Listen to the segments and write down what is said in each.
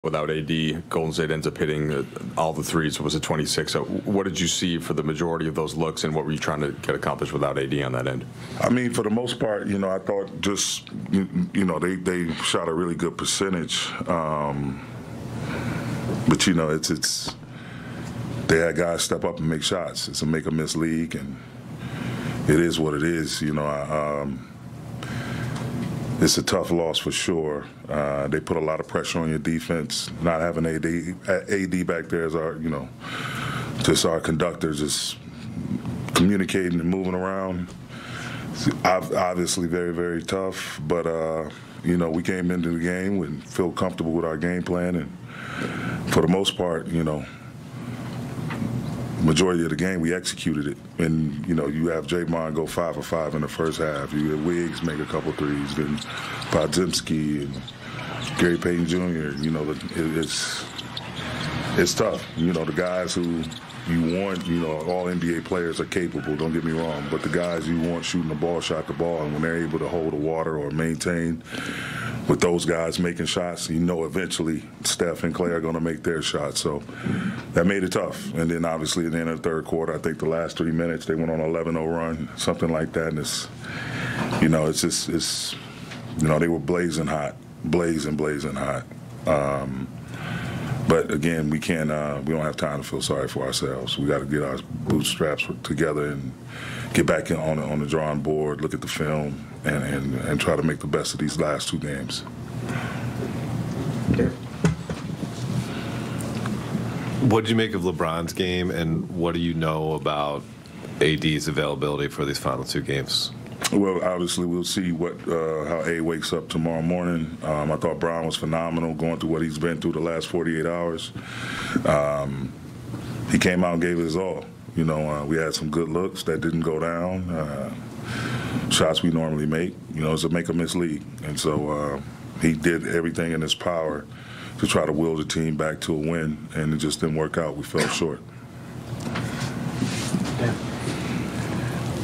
Without AD, Golden State ends up hitting all the threes. Was it 26? So what did you see for the majority of those looks, and what were you trying to get accomplished without AD on that end? I mean, for the most part, I thought just, they shot a really good percentage. But, it's they had guys step up and make shots. It's a make-or-miss league, and it is what it is. It's a tough loss for sure. They put a lot of pressure on your defense. Not having AD back there as just our conductor, just communicating and moving around. It's obviously very, very tough. But we came into the game and feel comfortable with our game plan, and for the most part, majority of the game, we executed it. And, you have Draymond go 5 for 5 in the first half. You have Wiggs make a couple threes. Then Podzimski and Gary Payton Jr., it's tough. The guys who you want, all NBA players are capable, don't get me wrong. But the guys you want shooting the ball, shot the ball. And when they're able to hold the water or maintain with those guys making shots, eventually Steph and Clay are going to make their shots. So that made it tough. And then obviously at the end of the third quarter, I think the last 3 minutes, they went on an 11-0 run, something like that. And it's they were blazing hot, blazing hot. But again, we don't have time to feel sorry for ourselves. We got to get our bootstraps together and get back on the drawing board, look at the film, and try to make the best of these last 2 games. What did you make of LeBron's game, and what do you know about AD's availability for these final 2 games? Well, obviously, we'll see how A wakes up tomorrow morning. I thought Brown was phenomenal going through what he's been through the last 48 hours. He came out and gave it his all. We had some good looks that didn't go down. Shots we normally make. It's a make-or-miss league. And so he did everything in his power to try to will the team back to a win, and it just didn't work out. We fell short.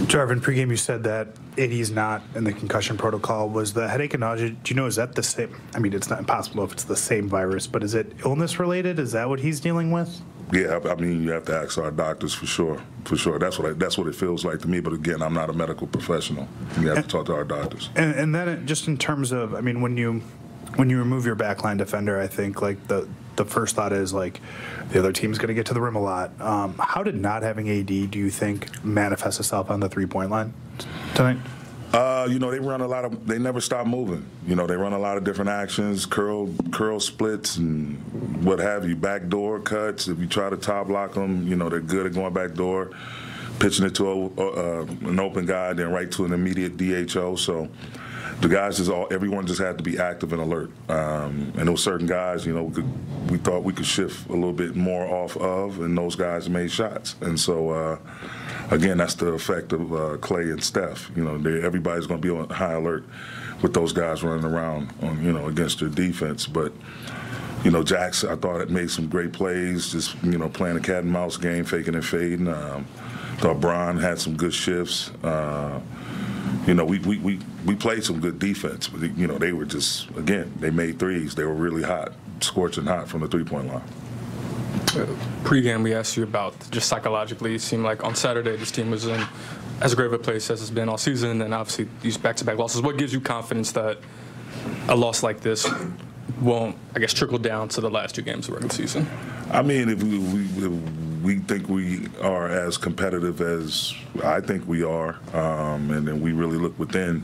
Darvin, pregame you said that AD is not in the concussion protocol. Was the headache and nausea, do you know, is that the same? I mean, it's not impossible if it's the same virus, but is it illness related? Is that what he's dealing with? Yeah, I mean, you have to ask our doctors for sure. For sure. That's what it feels like to me. But again, I'm not a medical professional. You have to talk to our doctors. And then just in terms of, I mean, when you remove your backline defender, I think like the first thought is like the other team's going to get to the rim a lot. How did not having AD, do you think, manifest itself on the 3-point line tonight? They never stop moving. They run a lot of different actions, curl splits and what have you, backdoor cuts. If you try to top block them, they're good at going backdoor, pitching it to an open guy, then right to an immediate DHO. So the guys everyone just had to be active and alert. And there were certain guys, we thought we could shift a little bit more off of, and those guys made shots. And so, again, that's the effect of Clay and Steph. Everybody's going to be on high alert with those guys running around, against their defense. But, Jackson, I thought, had made some great plays, just, playing a cat and mouse game, faking and fading. Thought Bron had some good shifts. We played some good defense, but they were just, again, they made threes. They were really hot, scorching hot from the 3-point line. Pre-game, we asked you about just psychologically. It seemed like on Saturday this team was in as great of a place as it's been all season, and then obviously these back-to-back losses. What gives you confidence that a loss like this won't, I guess, trickle down to the last 2 games of the regular season? I mean, if we think we are as competitive as I think we are, and then we really look within,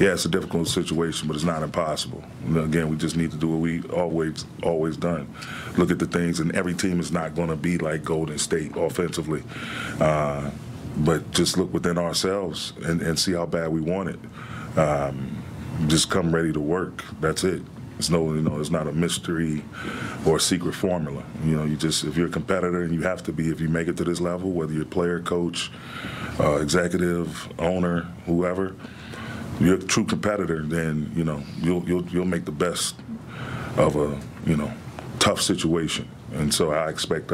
it's a difficult situation, but it's not impossible. Again, we just need to do what we always done. Look at the things, and every team is not going to be like Golden State offensively. But just look within ourselves and see how bad we want it. Just come ready to work. That's it. It's it's not a mystery or a secret formula. If you're a competitor, and you have to be if you make it to this level, whether you're player, coach, executive, owner, whoever, you're a true competitor, then you'll make the best of a tough situation. And so I expect us